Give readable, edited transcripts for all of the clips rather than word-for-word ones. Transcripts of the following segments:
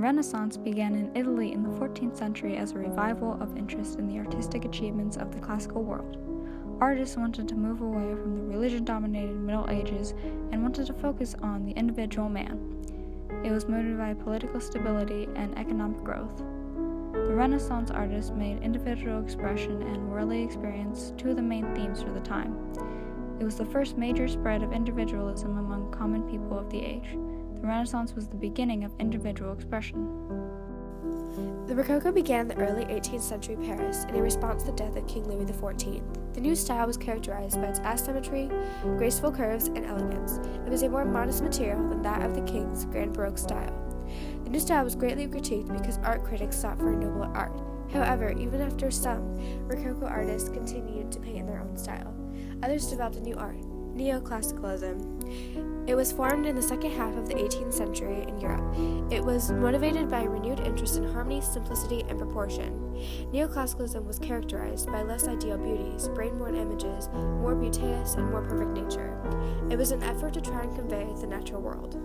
Renaissance began in Italy in the 14th century as a revival of interest in the artistic achievements of the classical world. Artists wanted to move away from the religion-dominated Middle Ages and wanted to focus on the individual man. It was motivated by political stability and economic growth. The Renaissance artists made individual expression and worldly experience two of the main themes for the time. It was the first major spread of individualism among common people of the age. The Renaissance was the beginning of individual expression. The Rococo began in the early 18th century Paris in response to the death of King Louis XIV. The new style was characterized by its asymmetry, graceful curves, and elegance. It was a more modest material than that of the King's Grand Baroque style. The new style was greatly critiqued because art critics sought for a nobler art. However, even after some Rococo artists continued to paint in their own style, others developed a new art, neoclassicism. It was formed in the second half of the 18th century in Europe. It was motivated by a renewed interest in harmony, simplicity, and proportion. Neoclassicism was characterized by less ideal beauties, brain-born images, more beauteous, and more perfect nature. It was an effort to try and convey the natural world.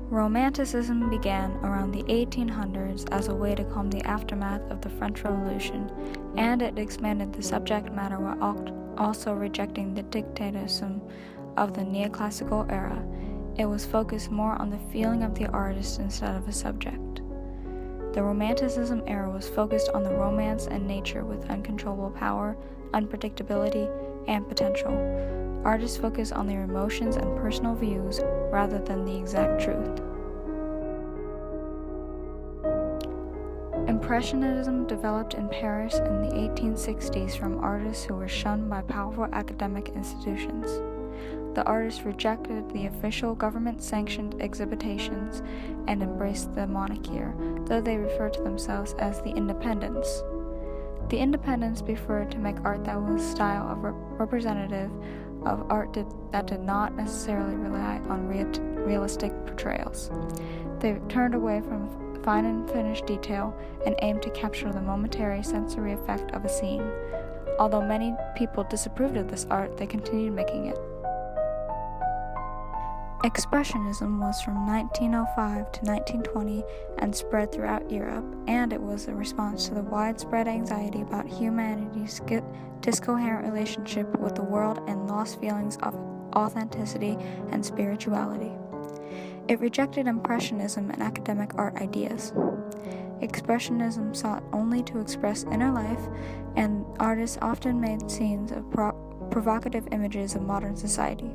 Romanticism began around the 1800s as a way to calm the aftermath of the French Revolution, and it expanded the subject matter while also rejecting the dictatism of the neoclassical era. It was focused more on the feeling of the artist instead of a subject. The Romanticism era was focused on the romance and nature with uncontrollable power, unpredictability, and potential. Artists focused on their emotions and personal views rather than the exact truth. Impressionism developed in Paris in the 1860s from artists who were shunned by powerful academic institutions. The artists rejected the official government-sanctioned exhibitions and embraced the monarchy, though they referred to themselves as the Independents. The Independents preferred to make art that was style of representative of art that did not necessarily rely on realistic portrayals. They turned away from fine and finished detail and aimed to capture the momentary sensory effect of a scene. Although many people disapproved of this art, they continued making it. Expressionism was from 1905 to 1920 and spread throughout Europe, and it was a response to the widespread anxiety about humanity's discoherent relationship with the world and lost feelings of authenticity and spirituality. It rejected Impressionism and academic art ideas. Expressionism sought only to express inner life, and artists often made scenes of provocative images of modern society.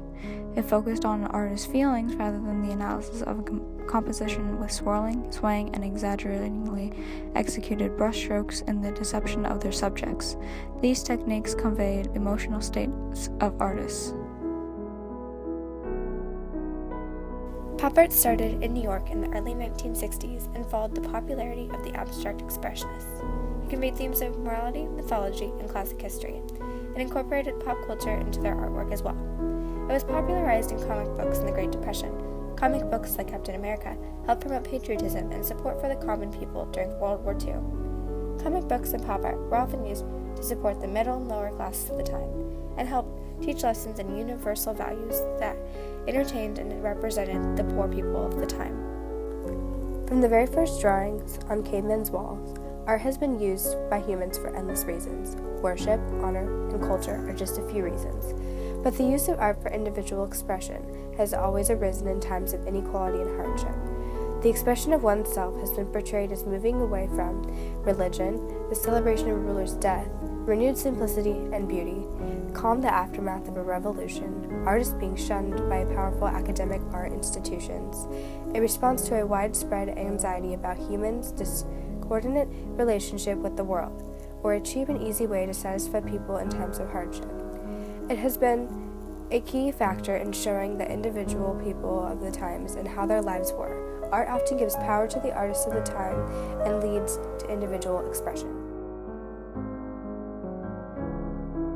It focused on an artist's feelings rather than the analysis of a composition with swirling, swaying, and exaggeratingly executed brushstrokes in the deception of their subjects. These techniques conveyed emotional states of artists. Pop art started in New York in the early 1960s and followed the popularity of the abstract expressionists. It conveyed themes of morality, mythology, and classic history. It incorporated pop culture into their artwork as well. It was popularized in comic books in the Great Depression. Comic books like Captain America helped promote patriotism and support for the common people during World War II. Comic books and pop art were often used to support the middle and lower classes of the time and helped teach lessons in universal values that entertained and represented the poor people of the time. From the very first drawings on cavemen's walls, art has been used by humans for endless reasons. Worship, honor, and culture are just a few reasons. But the use of art for individual expression has always arisen in times of inequality and hardship. The expression of oneself has been portrayed as moving away from religion, the celebration of a ruler's death, renewed simplicity and beauty, calmed the aftermath of a revolution, artists being shunned by powerful academic art institutions, a response to a widespread anxiety about humans' discordant relationship with the world, or a cheap and easy way to satisfy people in times of hardship. It has been a key factor in showing the individual people of the times and how their lives were. Art often gives power to the artists of the time and leads to individual expression.